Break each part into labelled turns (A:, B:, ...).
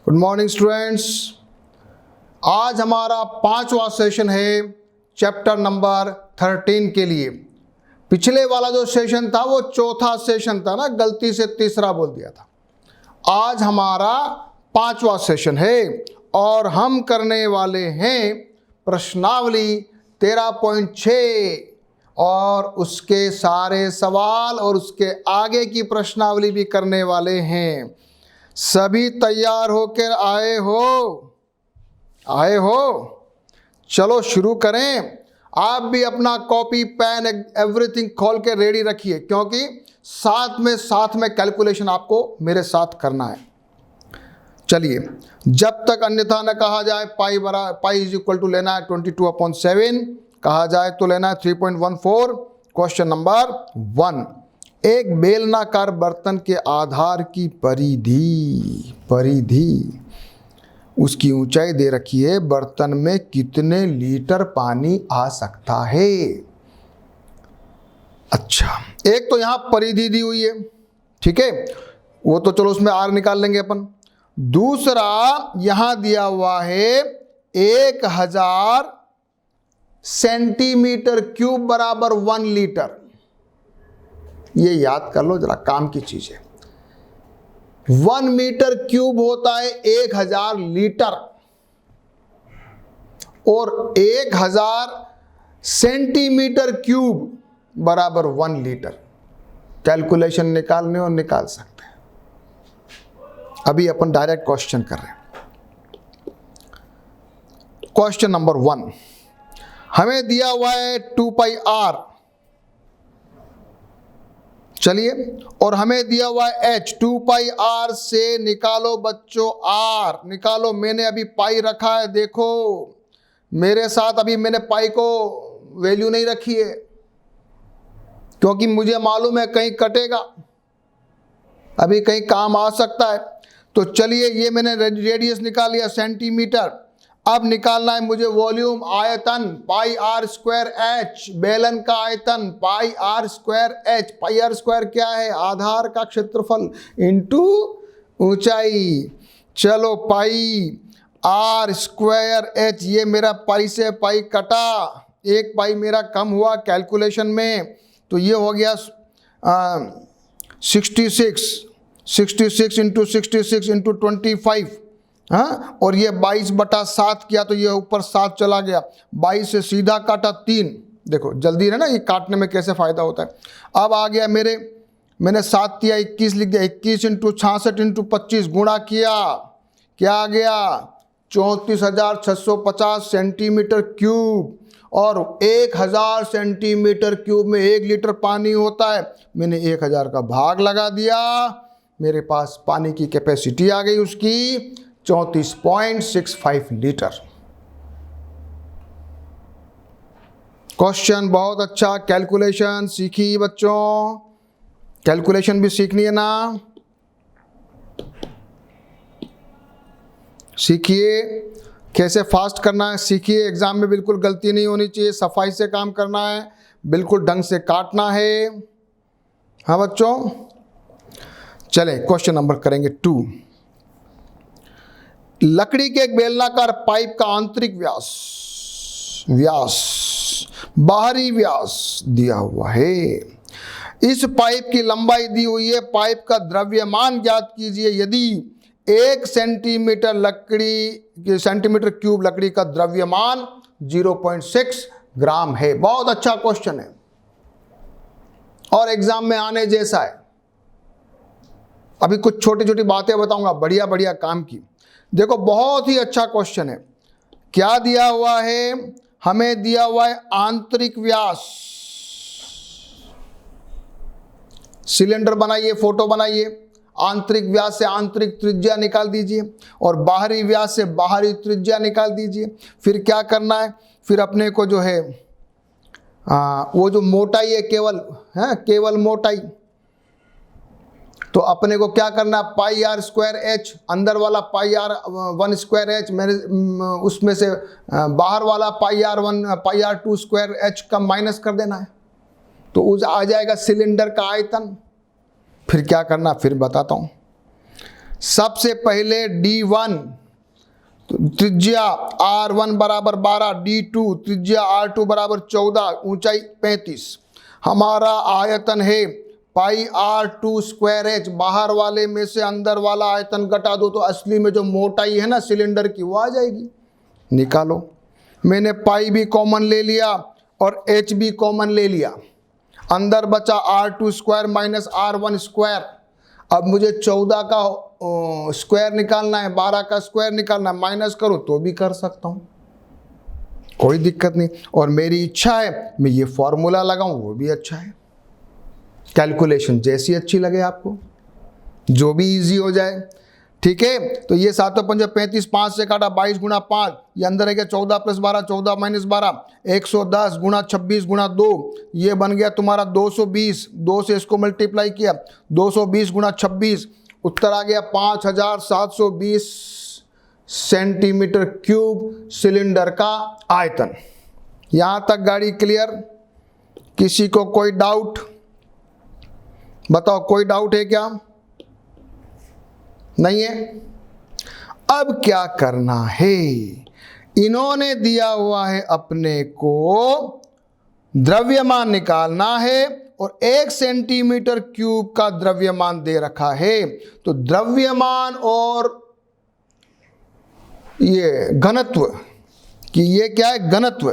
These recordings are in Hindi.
A: Good morning students. आज हमारा 5वां सेशन है चैप्टर नंबर 13 के लिए। पिछले वाला जो सेशन था वो चौथा सेशन था ना, गलती से तीसरा बोल दिया था। आज हमारा 5वां सेशन है और हम करने वाले हैं प्रश्नावली 13.6 और उसके सारे सवाल और उसके आगे की प्रश्नावली भी करने वाले हैं। सभी तैयार होकर आए हो? चलो शुरू करें। आप भी अपना कॉपी पेन एवरीथिंग खोल के रेडी रखिए, क्योंकि साथ में कैलकुलेशन आपको मेरे साथ करना है। चलिए, जब तक अन्यथा न कहा जाए पाई इज इक्वल टू लेना है 22/7, कहा जाए तो लेना है 3.14। क्वेश्चन नंबर 1, एक बेलनाकार बर्तन के आधार की परिधि उसकी ऊंचाई दे रखी है। बर्तन में कितने लीटर पानी आ सकता है? अच्छा, एक तो यहां परिधि दी हुई है, ठीक है, वो तो चलो उसमें आर निकाल लेंगे अपन। दूसरा यहां दिया हुआ है 1000 सेंटीमीटर क्यूब बराबर 1 लीटर। ये याद कर लो, जरा काम की चीज है। 1 मीटर क्यूब होता है 1000 लीटर और 1000 सेंटीमीटर क्यूब बराबर 1 लीटर। कैलकुलेशन निकालने और निकाल सकते हैं। अभी अपन डायरेक्ट क्वेश्चन कर रहे हैं। क्वेश्चन नंबर 1, हमें दिया हुआ है 2πr, चलिए, और हमें दिया हुआ है h। 2πr से निकालो बच्चों r, निकालो। मैंने अभी पाई रखा है, देखो मेरे साथ। अभी मैंने पाई को वैल्यू नहीं रखी है, क्योंकि मुझे मालूम है कहीं कटेगा, अभी कहीं काम आ सकता है। तो चलिए, ये मैंने रेडियस निकाल लिया सेंटीमीटर। अब निकालना है मुझे वॉल्यूम, आयतन, पाई आर स्क्वायर एच। बेलन का आयतन pi are square H. Pi are square क्या है? आधार का क्षेत्रफल इंटू ऊंचाई। चलो, पाई आर स्क्वायर एच, ये मेरा पाई से पाई कटा, एक पाई मेरा कम हुआ कैलकुलेशन में, तो ये हो गया 66 इंटू 66 इंटू 25, हाँ, और ये 22/7 किया तो ये ऊपर 7 चला गया। 22 से सीधा काटा 3। देखो जल्दी है ना, ये काटने में कैसे फायदा होता है। अब आ गया मैंने 7 दिया 21 लिख दिया। 21 इंटू 66 इंटू 25 गुणा किया, क्या आ गया? 34,650 सेंटीमीटर क्यूब। और 1000 सेंटीमीटर क्यूब में 1 लीटर पानी होता है। मैंने 1000 का भाग लगा दिया, मेरे पास पानी की कैपेसिटी आ गई उसकी 34.65 लीटर। क्वेश्चन बहुत अच्छा। कैलकुलेशन सीखी बच्चों? कैलकुलेशन भी सीखनी है ना, सीखिए। कैसे फास्ट करना है सीखिए। एग्जाम में बिल्कुल गलती नहीं होनी चाहिए, सफाई से काम करना है, बिल्कुल ढंग से काटना है। हाँ बच्चों, चलें क्वेश्चन नंबर करेंगे 2। लकड़ी के एक बेलनाकार पाइप का आंतरिक व्यास बाहरी व्यास दिया हुआ है। इस पाइप की लंबाई दी हुई है। पाइप का द्रव्यमान ज्ञात कीजिए। यदि 1 सेंटीमीटर क्यूब लकड़ी का द्रव्यमान 0.6 ग्राम है। बहुत अच्छा क्वेश्चन है और एग्जाम में आने जैसा है। अभी कुछ छोटी छोटी बातें बताऊंगा बढ़िया काम की। देखो, बहुत ही अच्छा क्वेश्चन है। क्या दिया हुआ है? हमें दिया हुआ है आंतरिक व्यास। सिलेंडर बनाइए, फोटो बनाइए। आंतरिक व्यास से आंतरिक त्रिज्या निकाल दीजिए और बाहरी व्यास से बाहरी त्रिज्या निकाल दीजिए। फिर क्या करना है? फिर अपने को जो है वो जो मोटाई है केवल मोटाई, तो अपने को क्या करना? पाई आर स्क्वायर एच, अंदर वाला पाई आर 1 स्क्वायर एच, मेरे उसमें से बाहर वाला पाई आर 2 स्क्वायर एच का माइनस कर देना है, तो उस आ जाएगा सिलेंडर का आयतन। फिर क्या करना फिर बताता हूँ। सबसे पहले D1 त्रिज्या R1 बराबर 12, D2 त्रिज्या R2 बराबर 14, ऊंचाई 35। हमारा आयतन है पाई R2 स्क्वायर H। बाहर वाले में से अंदर वाला आयतन घटा दो तो असली में जो मोटाई है ना सिलेंडर की वो आ जाएगी, निकालो। मैंने पाई भी कॉमन ले लिया और H भी कॉमन ले लिया, अंदर बचा R2 square minus R1 square. अब मुझे 14 का स्क्वायर निकालना है, 12 का स्क्वायर निकालना है, माइनस करूं तो भी कर सकता हूं, कोई दिक्कत नहीं। और मेरी इच्छा है मैं ये फॉर्मूला लगाऊं, वो भी अच्छा है। कैलकुलेशन जैसी अच्छी लगे आपको, जो भी इजी हो जाए, ठीक है। तो ये 7 पंजे 35, 5 से काटा 22 गुणा 5, ये अंदर है क्या 14 प्लस 12, 14 माइनस 12, 110 गुणा 26 गुणा 2, ये बन गया तुम्हारा 220। 2 से इसको मल्टीप्लाई किया, 220 गुणा 26, उत्तर आ गया 5720 सेंटीमीटर क्यूब सिलेंडर का आयतन। यहां तक गाड़ी क्लियर? किसी को कोई डाउट? बताओ, कोई डाउट है क्या? नहीं है? अब क्या करना है, इन्होंने दिया हुआ है अपने को द्रव्यमान निकालना है और 1 सेंटीमीटर क्यूब का द्रव्यमान दे रखा है। तो द्रव्यमान और ये घनत्व कि ये क्या है, घनत्व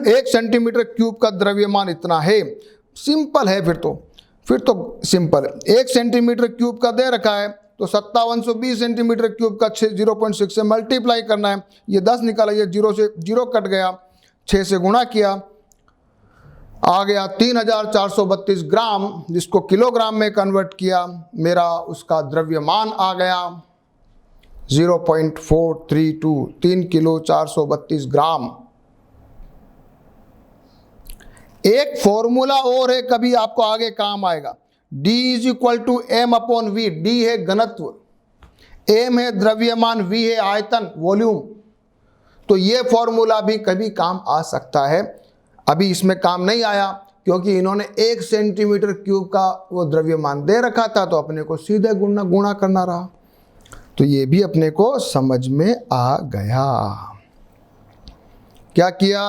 A: 1 सेंटीमीटर क्यूब का द्रव्यमान इतना है। सिंपल है, फिर तो सिंपल है। 1 सेंटीमीटर क्यूब का दे रखा है तो 5720 सेंटीमीटर क्यूब का 0.6 से मल्टीप्लाई करना है। ये 10 निकाला, ये 0 से 0 कट गया, 6 से गुणा किया, आ गया 3432 ग्राम, जिसको किलोग्राम में कन्वर्ट किया, मेरा उसका द्रव्यमान आ गया 0.432, 3 किलो 432 ग्राम। एक फॉर्मूला और है, कभी आपको आगे काम आएगा। D is equal to M upon V. D है घनत्व, m है द्रव्यमान, v है आयतन, वॉल्यूम। तो ये फॉर्मूला भी कभी काम आ सकता है। अभी इसमें काम नहीं आया क्योंकि इन्होंने 1 सेंटीमीटर क्यूब का वो द्रव्यमान दे रखा था, तो अपने को सीधे गुणा करना रहा। तो ये भी अपने को समझ में आ गया। क्या किया,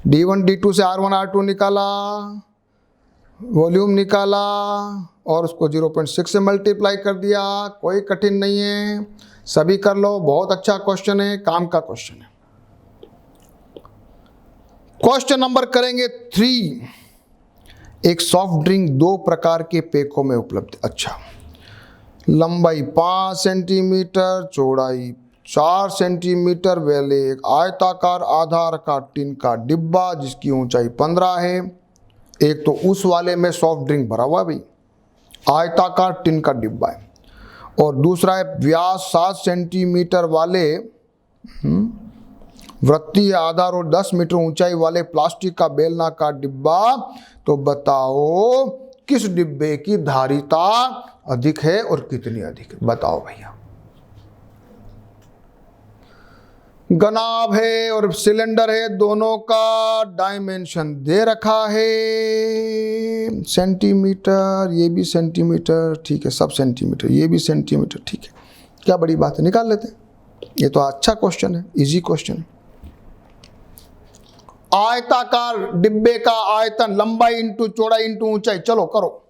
A: D1 D2 से R1 R2 निकाला, वॉल्यूम निकाला और उसको 0.6 से मल्टीप्लाई कर दिया। कोई कठिन नहीं है, सभी कर लो, बहुत अच्छा क्वेश्चन है, काम का क्वेश्चन है। क्वेश्चन नंबर करेंगे 3। एक सॉफ्ट ड्रिंक 2 प्रकार के पैकों में उपलब्ध। अच्छा, लंबाई 5 सेंटीमीटर, चौड़ाई 4 सेंटीमीटर वाले एक आयताकार आधार का टिन का डिब्बा जिसकी ऊंचाई 15 है। एक तो उस वाले में सॉफ्ट ड्रिंक भरा हुआ भाई, आयताकार टिन का डिब्बा है, और दूसरा है व्यास 7 सेंटीमीटर वाले वृत्तीय आधार और 10 मीटर ऊंचाई वाले प्लास्टिक का बेलनाकार डिब्बा। तो बताओ किस डिब्बे की धारिता अधिक है और कितनी अधिक है, बताओ भैया। घनाभ है और सिलेंडर है, दोनों का डायमेंशन दे रखा है, सेंटीमीटर, ये भी सेंटीमीटर, ठीक है, सब सेंटीमीटर, ये भी सेंटीमीटर, ठीक है। क्या बड़ी बात है, निकाल लेते हैं। ये तो अच्छा क्वेश्चन है, इजी क्वेश्चन है। आयताकार डिब्बे का आयतन, लंबाई इंटू चौड़ाई इंटू ऊंचाई, चलो करो।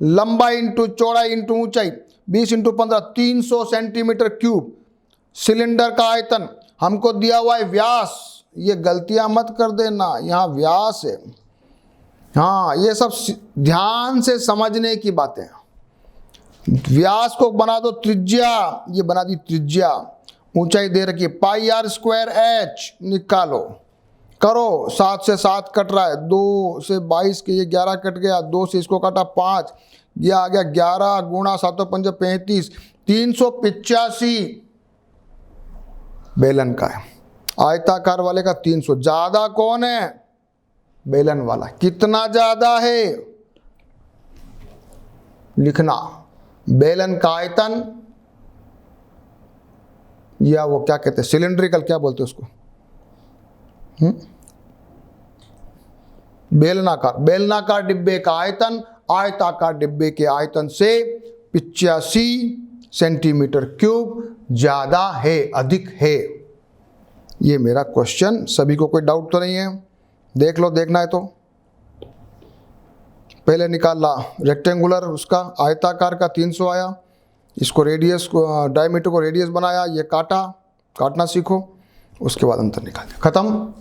A: लंबाई इंटू चौड़ाई इंटू ऊंचाई, 20 इंटू 15, 300 सेंटीमीटर क्यूब। सिलेंडर का आयतन हमको दिया हुआ है व्यास, ये गलतियां मत कर देना, यहाँ व्यास है। हाँ, ये सब ध्यान से समझने की बातें। व्यास को बना दो त्रिज्या, ये बना दी त्रिज्या। ऊंचाई दे रखी है पाई r स्क्वायर h, निकालो, करो। 7 से 7 कट रहा है, 2 से 22 के ये 11 कट गया, 2 से इसको काटा 5, ये आ गया 11 गुणा 7 पंजे 35, 385 बेलन का है। आयताकार वाले का 300, ज्यादा कौन है, बेलन वाला। कितना ज्यादा है लिखना, बेलन का आयतन या वो क्या कहते हैं सिलेंड्रिकल, क्या बोलते हैं उसको, बेलनाकार, बेलनाकार डिब्बे का आयतन आयताकार डिब्बे के आयतन से 85 सेंटीमीटर क्यूब ज्यादा है, अधिक है। ये मेरा क्वेश्चन, सभी को कोई डाउट तो नहीं है? देख लो, देखना है तो। पहले निकाला रेक्टेंगुलर, उसका आयताकार का 300 आया, इसको रेडियस को, डायमीटर को रेडियस बनाया, ये काटना सीखो, उसके बाद अंतर निकाल दिया, खत्म।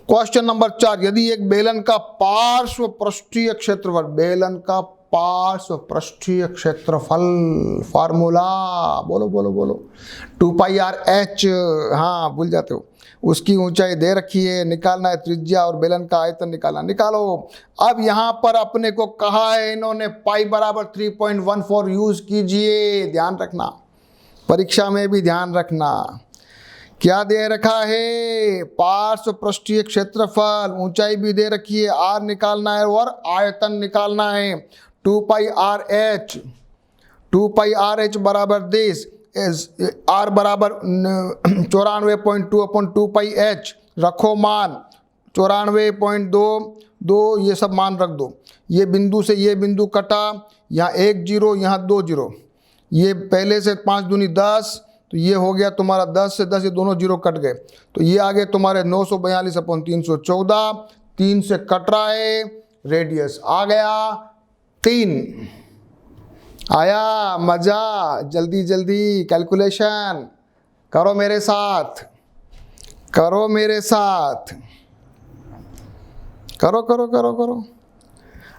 A: क्वेश्चन नंबर 4, यदि एक बेलन का पार्श्व पृष्ठीय क्षेत्रफल, बेलन का पार्श्व पृष्ठीय क्षेत्रफल, फार्मूला बोलो बोलो बोलो, 2πr/h, हाँ भूल जाते हो, उसकी ऊंचाई दे रखी है, निकालना है त्रिज्या और बेलन का आयतन निकालना, निकालो। अब यहां पर अपने को कहा है इन्होंने पाई बराबर 3.14 यूज कीजिए, ध्यान रखना, परीक्षा में भी ध्यान रखना। क्या दे रखा है? पार्श्व पृष्ठीय क्षेत्रफल, ऊंचाई भी दे रखी है, r निकालना है और आयतन निकालना है, 2πr/h। 2πr/h बराबर दिस, r बराबर 94.2/2πh, रखो मान 94.22, ये सब मान रख दो। ये बिंदु से ये बिंदु कटा, यहाँ 1 0, यहाँ 2 0, ये पहले से 5 दूनी 10, तो ये हो गया तुम्हारा 10 से 10, ये दोनों जीरो कट गए, तो ये आगे तुम्हारे 942/314, 3 से कट रहा है, रेडियस आ गया 3। आया मजा? जल्दी जल्दी कैलकुलेशन करो मेरे साथ, करो मेरे साथ, करो करो करो करो।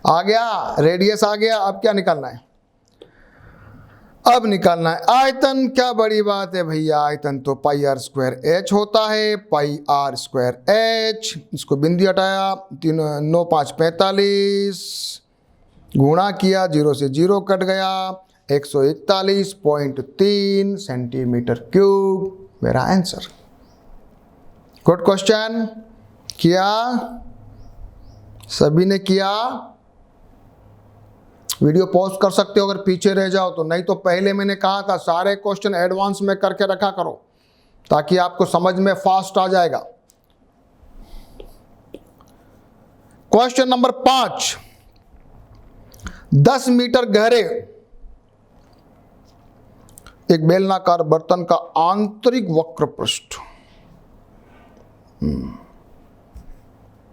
A: आ गया, रेडियस आ गया, अब क्या निकालना है? अब निकालना है आयतन। क्या बड़ी बात है भैया, आयतन तो πr² होता है, πr²h, इसको बिंदु हटाया, 9 5 45, गुणा किया, 0 से 0 कट गया, 141.3 सेंटीमीटर क्यूब, मेरा आंसर। Good question. किया? सभी ने किया? वीडियो पॉज कर सकते हो अगर पीछे रह जाओ तो, नहीं तो पहले मैंने कहा था सारे क्वेश्चन एडवांस में करके रखा करो ताकि आपको समझ में फास्ट आ जाएगा। क्वेश्चन नंबर 5, 10 मीटर गहरे एक बेलनाकार बर्तन का आंतरिक वक्र पृष्ठ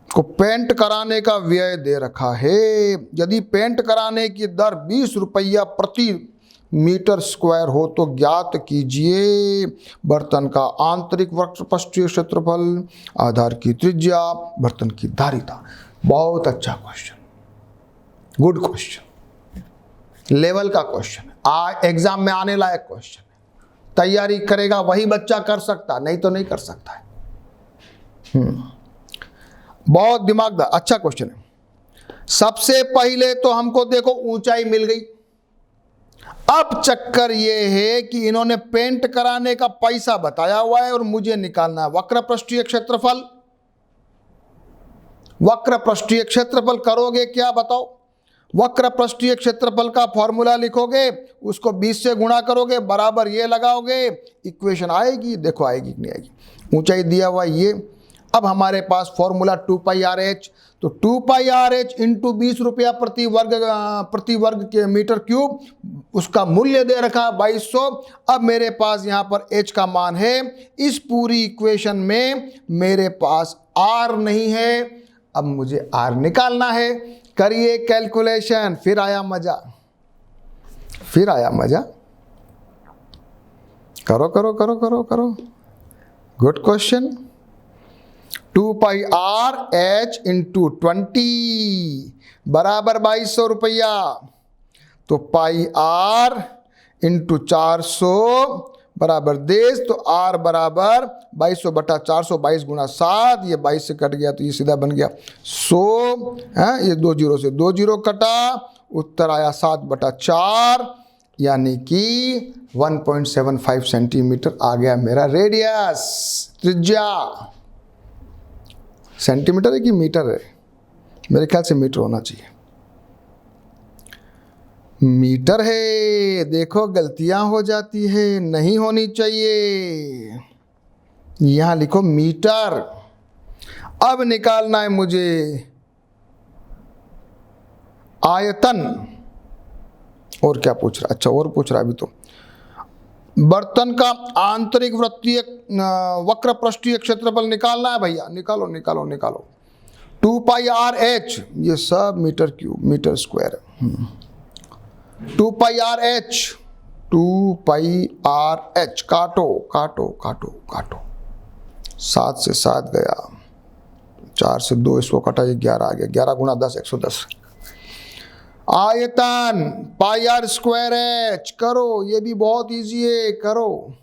A: को पेंट कराने का व्यय दे रखा है। यदि पेंट कराने की दर 20 रुपया प्रति मीटर स्क्वायर हो तो ज्ञात कीजिए बर्तन का आंतरिक वक्र पृष्ठीय क्षेत्रफल, आधार की त्रिज्या, बर्तन की धारिता। बहुत अच्छा क्वेश्चन, गुड क्वेश्चन, लेवल का क्वेश्चन, एग्जाम में आने लायक क्वेश्चन है। तैयारी करेगा वही बच्चा कर सकता, नहीं तो नहीं कर सकता है। बहुत दिमागदार, अच्छा क्वेश्चन है। सबसे पहले तो हमको देखो ऊंचाई मिल गई। अब चक्कर ये है कि इन्होंने पेंट कराने का पैसा बताया हुआ है और मुझे निकालना है वक्र पृष्ठीय क्षेत्रफल। वक्र पृष्ठीय क्षेत्रफल करोगे क्या बताओ? वक्र पृष्ठीय क्षेत्रफल का फॉर्मूला लिखोगे, उसको 20 से गुणा करोगे, बराबर ये लगाओगे, इक्वेशन आएगी। देखो आएगी कि नहीं आएगी। ऊंचाई दिया हुआ ये। अब हमारे पास फॉर्मूला 2πr/h, तो 2πr/h इंटू 20 रुपया प्रति वर्ग के मीटर क्यूब, उसका मूल्य दे रखा 2200। अब मेरे पास यहाँ पर h का मान है। इस पूरी इक्वेशन में मेरे पास r नहीं है, अब मुझे r निकालना है। करिए कैलकुलेशन। फिर आया मजा, फिर आया मजा। करो करो करो करो करो, गुड क्वेश्चन। 2πr/h इंटू 20 बराबर 2200 रुपया, तो πr इंटू 400 बराबर देश, तो r बराबर 2200 बटा 400, 22 गुणा 7, ये 22 से कट गया तो ये सीधा बन गया 100 है। ये 2 जीरो से 2 जीरो कटा, उत्तर आया 7 बटा 4, यानी कि 1.75 सेंटीमीटर आ गया मेरा रेडियस, त्रिज्या। सेंटीमीटर है कि मीटर है? मेरे ख्याल से मीटर होना चाहिए। मीटर है। देखो गलतियां हो जाती है, नहीं होनी चाहिए। यहां लिखो मीटर। अब निकालना है मुझे आयतन, और क्या पूछ रहा है, अच्छा और पूछ रहा है अभी तो, बर्तन का आंतरिक वृत्तीय वक्र पृष्ठीय क्षेत्रफल निकालना है भैया, निकालो निकालो निकालो। 2 पाई आर एच, ये सब मीटर क्यूब मीटर स्क्वायर है। 2 pi R H, 2 pi R H, काटो काटो काटो काटो, 7 से 7 गया, 4 से 2 इसको कटा, ये 11 आ गया, 11 गुणा 10 110। आयतन पाई आर स्क्वायर एच, करो ये भी बहुत इजी है, करो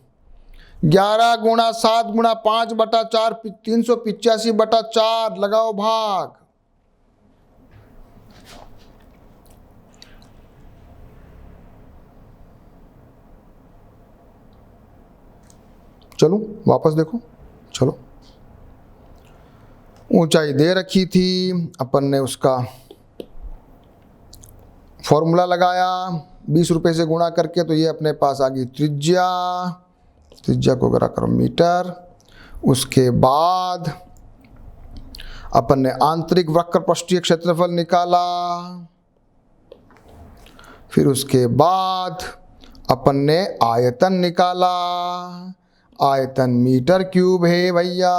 A: 11 गुणा 7 गुणा 5 बटा 4, 385 बटा 4, लगाओ भाग। चलो वापस देखो, चलो ऊंचाई दे रखी थी, अपन ने उसका फॉर्मूला लगाया, 20 रुपए से गुणा करके, तो ये अपने पास आ गई त्रिज्या, त्रिज्या को करा करो मीटर। उसके बाद अपन ने आंतरिक वक्र पृष्ठीय क्षेत्रफल निकाला, फिर उसके बाद अपन ने आयतन निकाला, आयतन मीटर क्यूब है भैया,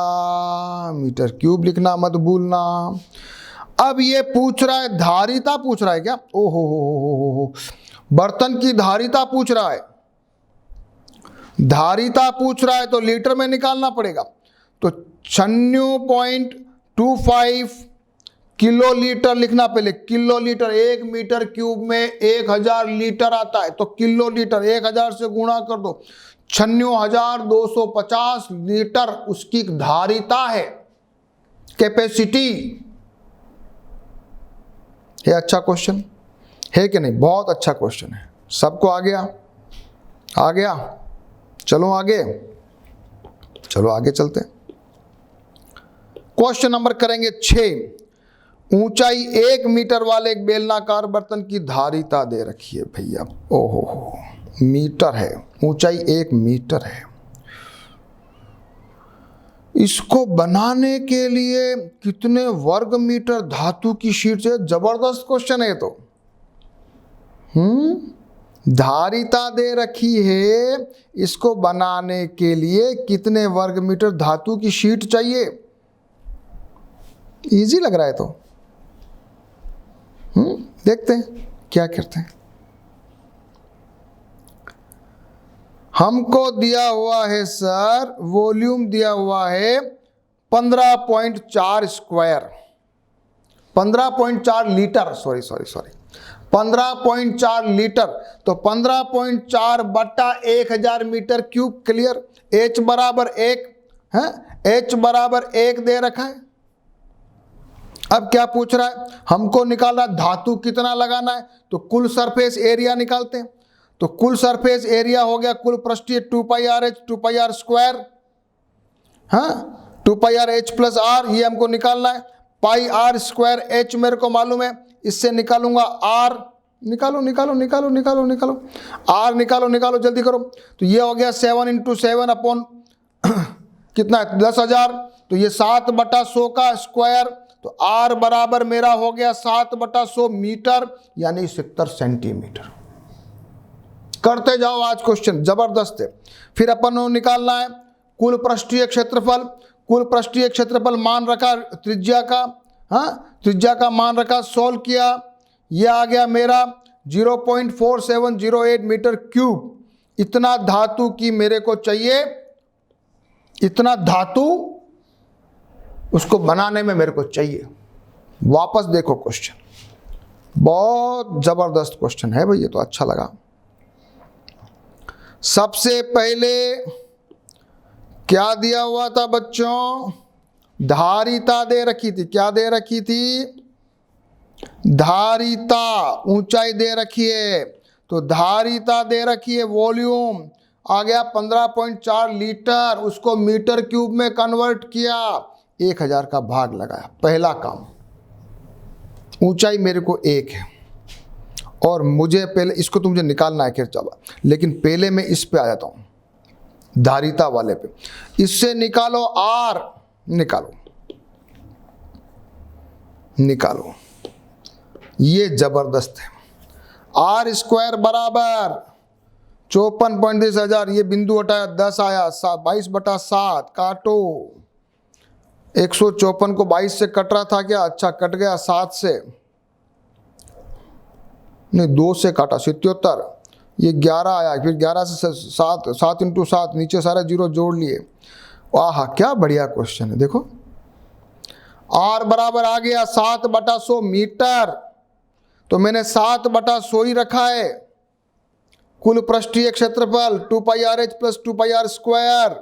A: मीटर क्यूब लिखना मत भूलना। अब ये पूछ रहा है धारिता, पूछ रहा है क्या, ओहो हो, बर्तन की धारिता पूछ रहा है, धारिता पूछ रहा है तो लीटर में निकालना पड़ेगा। तो 96.25 किलो लीटर लिखना, पहले किलो लीटर, 1 मीटर क्यूब में 1000 लीटर आता है, तो किलो लीटर 1000 से गुणा कर दो, 96,250 लीटर उसकी धारिता है, कैपेसिटी। ये अच्छा क्वेश्चन है कि नहीं, बहुत अच्छा क्वेश्चन है, सबको आ गया, आ गया। चलो आगे, चलो आगे चलते हैं। क्वेश्चन नंबर करेंगे 6। ऊंचाई 1 मीटर वाले एक बेलनाकार बर्तन की धारिता दे रखी है भैया, ओहो हो, मीटर है, ऊंचाई 1 मीटर है। इसको बनाने के लिए कितने वर्ग मीटर धातु की शीट से, जबरदस्त क्वेश्चन है तो। धारिता दे रखी है, इसको बनाने के लिए कितने वर्ग मीटर धातु की शीट चाहिए। इजी लग रहा है तो देखते हैं क्या करते हैं। हमको दिया हुआ है सर, वॉल्यूम दिया हुआ है 15.4 स्क्वायर, 15.4 लीटर, सॉरी 15.4 लीटर, तो 15.4 बटा 1000 मीटर क्यूब, क्लियर। H बराबर 1 है, H बराबर 1 दे रखा है। अब क्या पूछ रहा है, हमको निकालना धातु कितना लगाना है, तो कुल सरफेस एरिया निकालते हैं। तो कुल सरफेस एरिया हो गया कुल पृष्ठीय 2 pi R H, 2 pi are square, हाँ 2 pi R H plus R, ये हमको निकालना है। पाई आर स्क्वायर एच मेरे को मालूम है, इससे निकालूंगा आर, निकालो निकालो निकालो निकालो निकालो, आर निकालो निकालो जल्दी करो। तो ये हो गया 7 × 7 अपॉन कितना है 10,000, तो ये 7/100 का स्क्वायर, तो आर बराबर मेरा हो गया 7/100 मीटर, यानी 70 सेंटीमीटर। करते जाओ आज क्वेश्चन जबरदस्त है। फिर अपन को निकालना है कुल पृष्ठीय क्षेत्रफल, कुल पृष्ठीय क्षेत्रफल मान रखा त्रिज्या का, हाँ त्रिज्या का मान रखा, सोल्व किया, यह आ गया मेरा 0.4708 मीटर क्यूब। इतना धातु की मेरे को चाहिए, इतना धातु उसको बनाने में मेरे को चाहिए। वापस देखो क्वेश्चन, बहुत जबरदस्त क्वेश्चन है भाई, ये तो अच्छा लगा। सबसे पहले क्या दिया हुआ था बच्चों, धारिता दे रखी थी, क्या दे रखी थी, धारिता, ऊंचाई दे रखी है, तो धारिता दे रखी है, वॉल्यूम आ गया 15.4 लीटर, उसको मीटर क्यूब में कन्वर्ट किया, 1000 का भाग लगाया, पहला काम। ऊंचाई मेरे को 1 है और मुझे पहले इसको तो मुझे निकालना है, खैर चलो, लेकिन पहले मैं इस पे आ जाता हूं, धारिता वाले पे। इससे निकालो आर, निकालो निकालो, ये जबरदस्त है। आर स्क्वायर बराबर 54.30 ये बिंदु हटाया 10 आया 22/7 काटो। 154 को 22 से कट रहा था क्या? अच्छा कट गया 7 से, नहीं 2 से काटा 77, ये 11 आया, फिर 11 से 7 7 × 7 नीचे सारे जीरो जोड़ लिए। आहा क्या बढ़िया क्वेश्चन है। देखो आर बराबर आ गया 7/100 मीटर, तो मैंने 7/100 ही रखा है। कुल पृष्ठीय क्षेत्रफल 2πRh + 2πr²।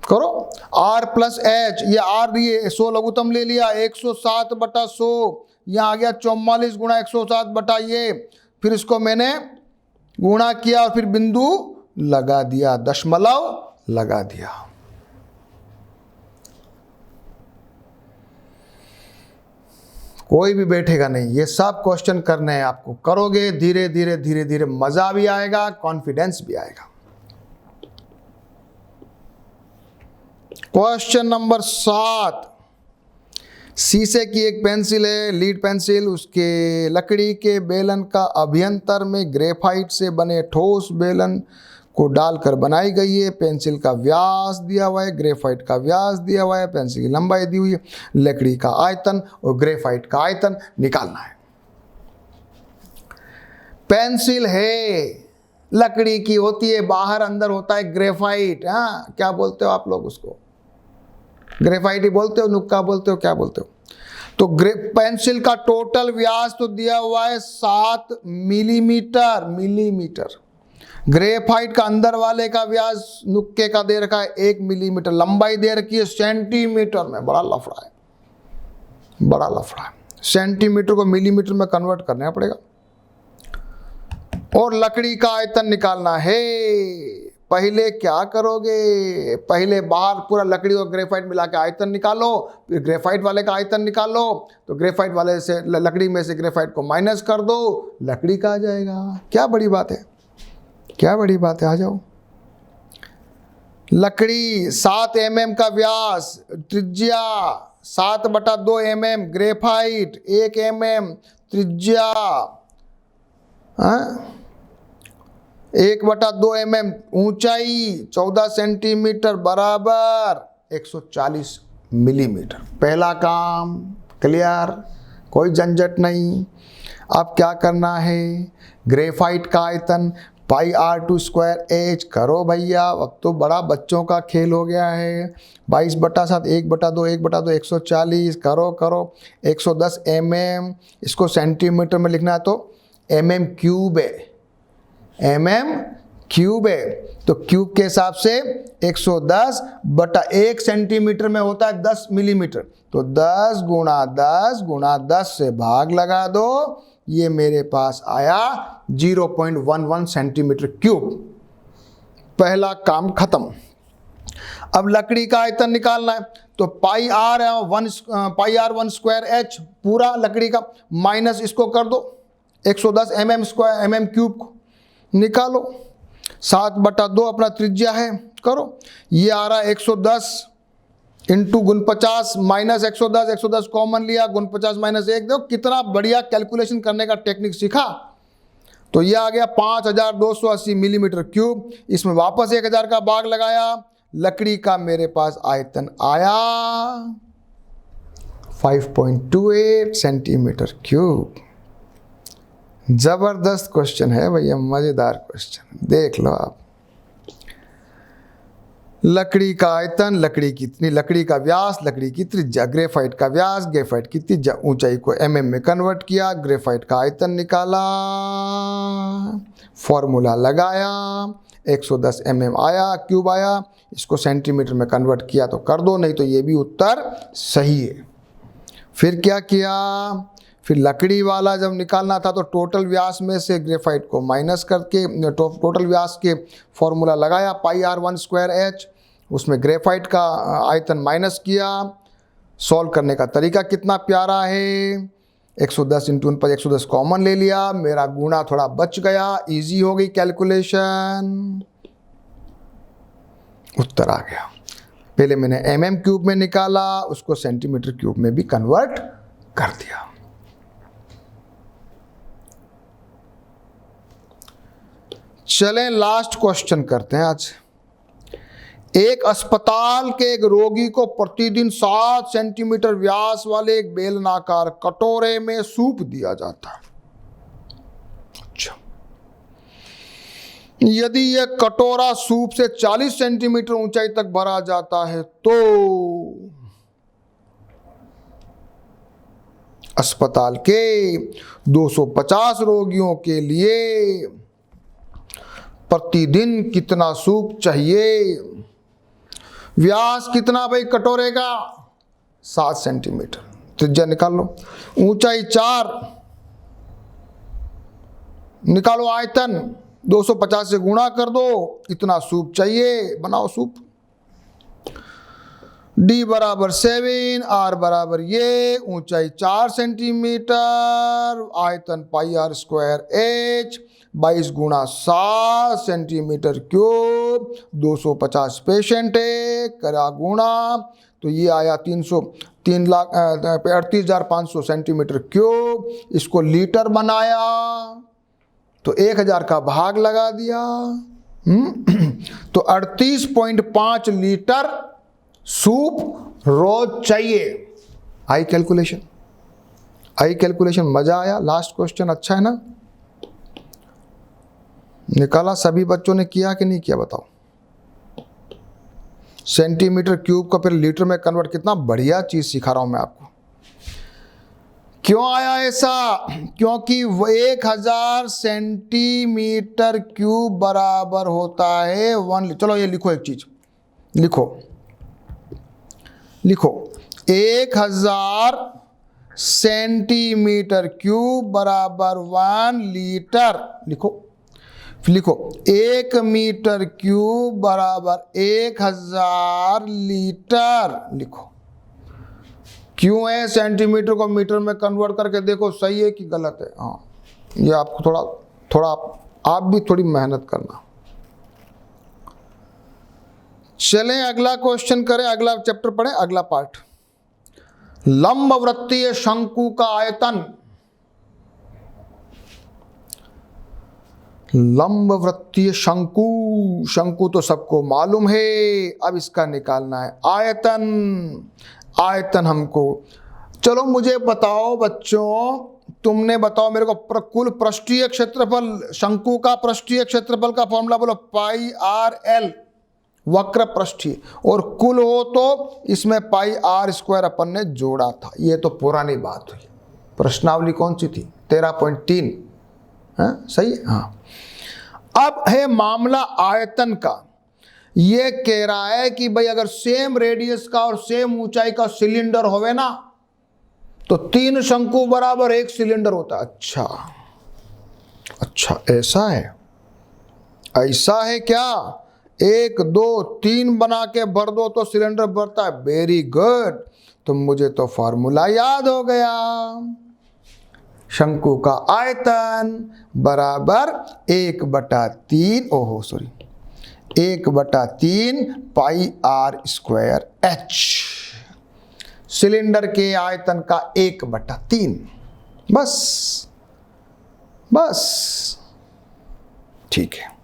A: करो R + H, ये R लिए 100 लघुत्तम ले लिया, 107/100 यहाँ आ गया 44 × 107 ये, फिर इसको मैंने गुणा किया और फिर बिंदु लगा दिया, दशमलव लगा दिया। कोई भी बैठेगा नहीं, ये सब क्वेश्चन करने हैं आपको। करोगे धीरे धीरे धीरे धीरे मजा भी आएगा, कॉन्फिडेंस भी आएगा। क्वेश्चन नंबर 7, शीशे की एक पेंसिल है, लीड पेंसिल, उसके लकड़ी के बेलन का अभ्यंतर में ग्रेफाइट से बने ठोस बेलन को डालकर बनाई गई है। पेंसिल का व्यास दिया हुआ है, ग्रेफाइट का व्यास दिया हुआ है, पेंसिल की लंबाई दी हुई है, लकड़ी का आयतन और ग्रेफाइट का आयतन निकालना है। पेंसिल है, लकड़ी की होती है, बाहर अंदर होता है ग्रेफाइट। हाँ क्या बोलते हो आप लोग उसको? ग्रेफाइट ही बोलते हो, नुक्का बोलते हो, क्या बोलते हो? तो पेंसिल का टोटल व्यास तो दिया हुआ है 7 मिलीमीटर। ग्रेफाइट का अंदर वाले का व्यास नुक्के का दे रखा है 1 मिलीमीटर, लंबाई दे रखी है सेंटीमीटर में। बड़ा लफड़ा है, बड़ा लफड़ा है। सेंटीमीटर को मिलीमीटर में कन्वर्ट करना पड़ेगा। और लकड़ी का आयतन निकालना है। पहले क्या करोगे? पहले बाहर पूरा लकड़ी और ग्रेफाइट मिला के आयतन निकालो, फिर ग्रेफाइट वाले का आयतन निकालो, तो ग्रेफाइट वाले से लकड़ी में से ग्रेफाइट को माइनस कर दो, लकड़ी का आ जाएगा। क्या बड़ी बात है, क्या बड़ी बात है, आ जाओ। लकड़ी 7 mm का व्यास, त्रिज्या 7/2 mm, ग्रेफाइट 1 mm त्रिज्या, 1/2 mm ऊंचाई, 14 सेंटीमीटर बराबर 140 मिलीमीटर। पहला काम क्लियर, कोई झंझट नहीं। अब क्या करना है? ग्रेफाइट का आयतन πr² करो भैया। अब तो बड़ा बच्चों का खेल हो गया है। 22/7 1/2 1/2 140 करो 110 mm। इसको सेंटीमीटर में लिखना है तो mm³ है, mm³ है। तो क्यूब के हिसाब से 110/1 सेंटीमीटर में होता है 10 मिलीमीटर, तो 10 × 10 से भाग लगा दो, ये मेरे पास आया 0.11 सेंटीमीटर क्यूब। पहला काम खत्म। अब लकड़ी का आयतन निकालना है, तो πr1² पूरा लकड़ी का, माइनस इसको कर दो 110 mm³ को निकालो, 7/2 अपना त्रिज्या है, करो। ये आ रहा है 110 इंटू 49 माइनस 110 कॉमन लिया, 49 - 1, देखो कितना बढ़िया कैलकुलेशन करने का टेक्निक सीखा। तो ये आ गया 5280 मिलीमीटर क्यूब। इसमें वापस 1000 का भाग लगाया, लकड़ी का मेरे पास आयतन आया 5.28 सेंटीमीटर क्यूब। जबरदस्त क्वेश्चन है भैया, मजेदार क्वेश्चन, देख लो आप। लकड़ी का आयतन, लकड़ी कितनी, लकड़ी का व्यास, लकड़ी की त्रिज्या, ग्रेफाइट का व्यास, ग्रेफाइट की त्रिज्या, ऊंचाई को mm में कन्वर्ट किया, ग्रेफाइट का आयतन निकाला, फॉर्मूला लगाया, 110 mm आया, क्यूब आया, इसको सेंटीमीटर में कन्वर्ट किया तो कर दो, नहीं तो ये भी उत्तर सही है। फिर क्या किया? फिर लकड़ी वाला जब निकालना था तो टोटल व्यास में से ग्रेफाइट को माइनस करके टोटल व्यास के फॉर्मूला लगाया πr1²h, उसमें ग्रेफाइट का आयतन माइनस किया। सॉल्व करने का तरीका कितना प्यारा है, 110 × 49 110 कॉमन ले लिया, मेरा गुणा थोड़ा बच गया, इजी हो गई कैलकुलेशन, उत्तर आ गया। पहले मैंने mm क्यूब में निकाला, उसको सेंटीमीटर क्यूब में भी कन्वर्ट कर दिया। चलें लास्ट क्वेश्चन करते हैं आज। एक अस्पताल के एक रोगी को प्रतिदिन 7 सेंटीमीटर व्यास वाले एक बेलनाकार कटोरे में सूप दिया जाता है। अच्छा, यदि यह कटोरा सूप से 40 सेंटीमीटर ऊंचाई तक भरा जाता है तो अस्पताल के 250 रोगियों के लिए प्रतिदिन कितना सूप चाहिए? व्यास कितना भाई कटोरे का? 7 सेंटीमीटर। त्रिज्या निकाल लो। ऊंचाई 4, निकालो आयतन, 250 से गुणा कर दो, इतना सूप चाहिए, बनाओ सूप। D बराबर 7, R बराबर ये, ऊंचाई 4 सेंटीमीटर, आयतन पाई आर स्क्वायर H, 22 गुणा 7 सेंटीमीटर क्यूब, 250 पेशेंट है, करा गुणा, तो ये आया 38,500 सेंटीमीटर क्यूब। इसको लीटर बनाया तो 1000 का भाग लगा दिया, तो 38.5 लीटर सूप रोज चाहिए। आई कैलकुलेशन, आई कैलकुलेशन, मजा आया? लास्ट क्वेश्चन अच्छा है ना? निकाला? सभी बच्चों ने किया कि नहीं किया बताओ? सेंटीमीटर क्यूब को फिर लीटर में कन्वर्ट, कितना बढ़िया चीज सिखा रहा हूं मैं आपको। क्यों आया ऐसा? क्योंकि 1000 सेंटीमीटर क्यूब बराबर होता है 1। चलो ये लिखो, एक चीज लिखो, लिखो 1000 सेंटीमीटर क्यूब बराबर 1 लीटर। लिखो, लिखो 1 मीटर क्यूब बराबर 1000 लीटर। लिखो। क्यों है? सेंटीमीटर को मीटर में कन्वर्ट करके देखो सही है कि गलत है। हाँ, ये आपको थोड़ा आप भी थोड़ी मेहनत करना। चलें अगला क्वेश्चन करें, अगला चैप्टर पढ़ें, अगला पार्ट। लंबवृत्तीय शंकु का आयतन। लंबवृत्तीय शंकु, शंकु तो सबको मालूम है, अब इसका निकालना है आयतन। आयतन हमको, चलो मुझे बताओ बच्चों, तुमने बताओ मेरे को कुल पृष्ठीय क्षेत्रफल, शंकु का पृष्ठीय क्षेत्रफल का फॉर्मूला बोलो, पाई आर एल वक्र पृष्ठीय, और कुल हो तो इसमें पाई आर स्क्वायर अपन ने जोड़ा था। ये तो पुरानी बात हुई। प्रश्नावली कौन सी थी? 13.3। सही है? हाँ। अब है मामला आयतन का। ये कह रहा है कि भाई अगर सेम रेडियस का और सेम ऊंचाई का सिलेंडर होवे ना, तो 3 शंकु बराबर 1 सिलेंडर होता है। अच्छा अच्छा, ऐसा है? ऐसा है क्या? 1 2 3 बना के भर दो तो सिलेंडर भरता है। वेरी गुड, तो मुझे तो फॉर्मूला याद हो गया। शंकु का आयतन बराबर 1/3, ओहो sorry, 1/3 pi are square h. Cylinder के आयतन का 1/3। बस बस, ठीक है।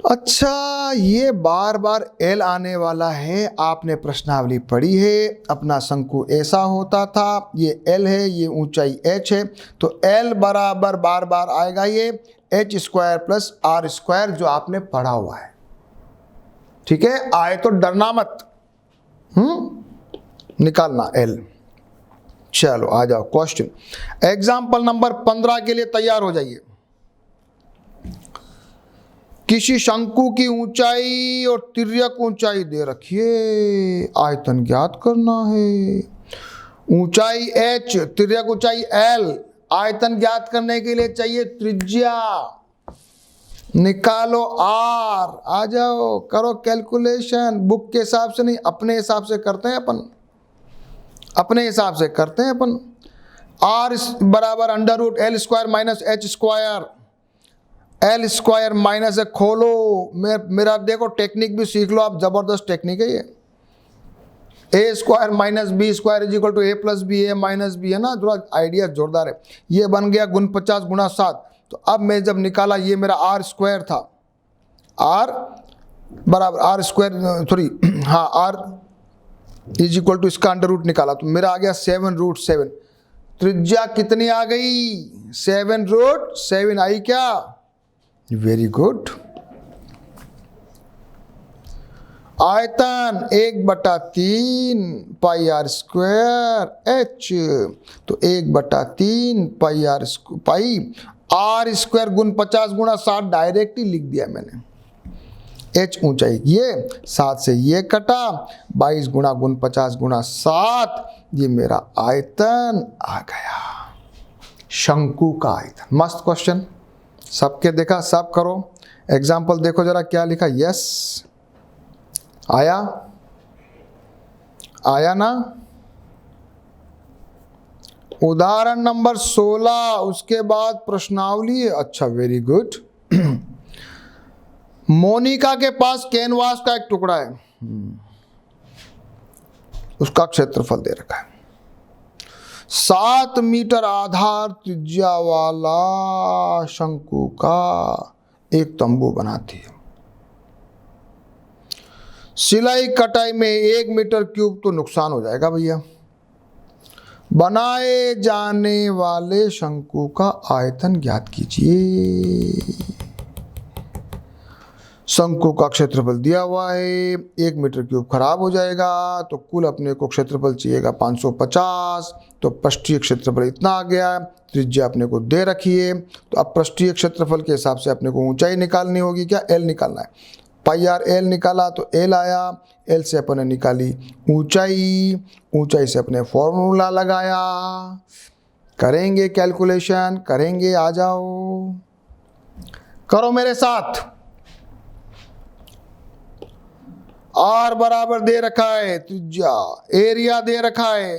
A: अच्छा, ये बार बार एल आने वाला है। आपने प्रश्नावली पढ़ी है, अपना शंकु ऐसा होता था, ये एल है, ये ऊंचाई एच है, तो एल बराबर बार बार आएगा ये h square plus r square, जो आपने पढ़ा हुआ है। ठीक है, आए तो डरना मत, निकालना एल। चलो आ जाओ क्वेश्चन, एग्जाम्पल नंबर 15 के लिए तैयार हो जाइए। किसी शंकु की ऊंचाई और तिर्यक ऊंचाई दे रखिए, आयतन ज्ञात करना है। ऊंचाई h, तिर्यक ऊंचाई l, आयतन ज्ञात करने के लिए चाहिए त्रिज्या। निकालो r, आ जाओ करो कैलकुलेशन। बुक के हिसाब से नहीं, अपने हिसाब से करते हैं अपन, अपने हिसाब से करते हैं अपन। r बराबर √l² - h²। L square minus है, खोलो। मेरा देखो टेक्निक भी सीख लो आप, जबरदस्त टेक्निक है ये। A square minus B square is equal to A plus B, A minus B है ना, थोड़ा आइडिया जोरदार है। ये बन गया गुण 50 गुणा 7। तो अब मैं जब निकाला, ये मेरा आर स्क्वायर था, आर बराबर आर स्क्वायर सॉरी हाँ आर इज इक्वल टू इसका अंडर रूट निकाला तो मेरा आ गया 7√7। त्रिज्या कितनी आ गई? 7√7 आई क्या? Very good. आयतन 1/3 पाई आर स्क्वायर एच, तो 1/3 पाई आर स्क्वायर गुण 50 गुणा 7 डायरेक्ट ही लिख दिया मैंने। एच ऊंचाई ये 7 से ये कटा, 22 गुणा गुण 50 गुणा 7, ये मेरा आयतन आ गया, शंकु का आयतन। मस्त क्वेश्चन, सबके देखा, सब करो। एग्जाम्पल देखो जरा क्या लिखा। यस आया, आया ना। उदाहरण नंबर 16, उसके बाद प्रश्नावली। अच्छा वेरी गुड। मोनिका के पास कैनवास का एक टुकड़ा है, उसका क्षेत्रफल दे रखा है। 7 मीटर आधार त्रिज्या वाला शंकु का एक तंबू बनाती है। सिलाई कटाई में 1 मीटर क्यूब तो नुकसान हो जाएगा भैया। बनाए जाने वाले शंकु का आयतन ज्ञात कीजिए। शंकु का क्षेत्रफल दिया हुआ है, 1 मीटर क्यूब खराब हो जाएगा, तो कुल अपने को क्षेत्रफल चाहिएगा 550। तो पृष्ठीय क्षेत्रफल इतना आ गया, त्रिज्या अपने को दे रखी है। तो अब पृष्ठीय क्षेत्रफल के हिसाब से अपने को ऊंचाई निकालनी होगी। क्या? एल निकालना है। पाई आर एल निकाला तो एल आया, एल से अपने निकाली ऊंचाई, ऊंचाई से अपने फॉर्मूला लगाया। करेंगे कैलकुलेशन, करेंगे, आ जाओ करो मेरे साथ। आर बराबर दे रखा है त्रिज्या, एरिया दे रखा है,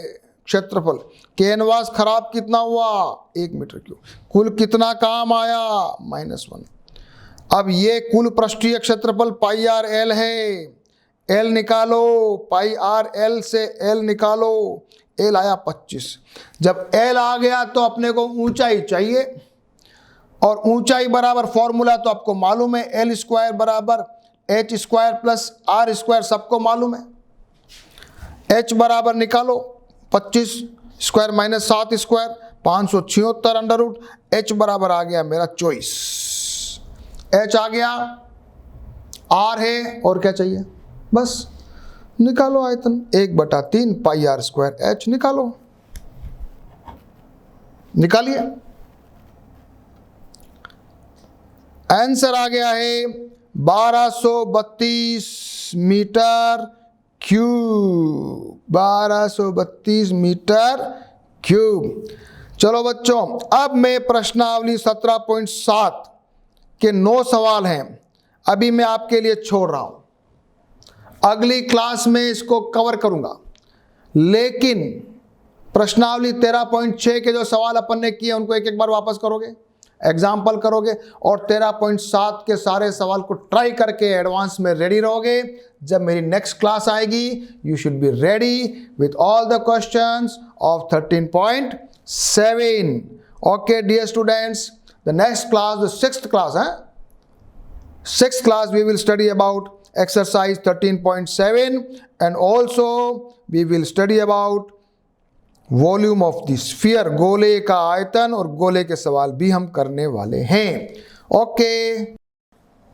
A: क्षेत्रफल। कैनवास खराब कितना हुआ? 1 मीटर क्यूब। कुल कितना काम आया? -1। अब ये कुल पृष्ठीय क्षेत्रफल पाई आर एल है, एल निकालो, पाई आर एल से एल निकालो, एल आया 25। जब एल आ गया तो अपने को ऊंचाई चाहिए, और ऊंचाई बराबर फॉर्मूला तो आपको मालूम है, एल स्क्वायर बराबर h square plus r square, सबको मालूम है। एच बराबर निकालो, 25 square minus 7 square, 576 under root. H बराबर आ गया मेरा 24। एच आ गया, आर है, और क्या चाहिए? बस निकालो आयतन, 1/3 पाई आर स्क्वायर एच निकालो। निकालिए, आंसर आ गया है 1232 मीटर क्यूब। 1232 metre cube. चलो बच्चों, अब मैं प्रश्नावली 17.7 के 9 सवाल हैं, अभी मैं आपके लिए छोड़ रहा हूं। अगली क्लास में इसको कवर करूंगा, लेकिन प्रश्नावली 13.6 के जो सवाल अपन ने किए उनको एक एक बार वापस करोगे, एग्जाम्पल करोगे, और 13.7 के सारे सवाल को ट्राई करके एडवांस में रेडी रहोगे। जब मेरी नेक्स्ट क्लास आएगी, you should be ready with all the questions of 13.7। Okay dear students, the next class, the 6th class, 6th class we will study about exercise 13.7, and also we will study about volume of the sphere, गोले का आयतन, और गोले के सवाल भी हम करने वाले हैं। ओके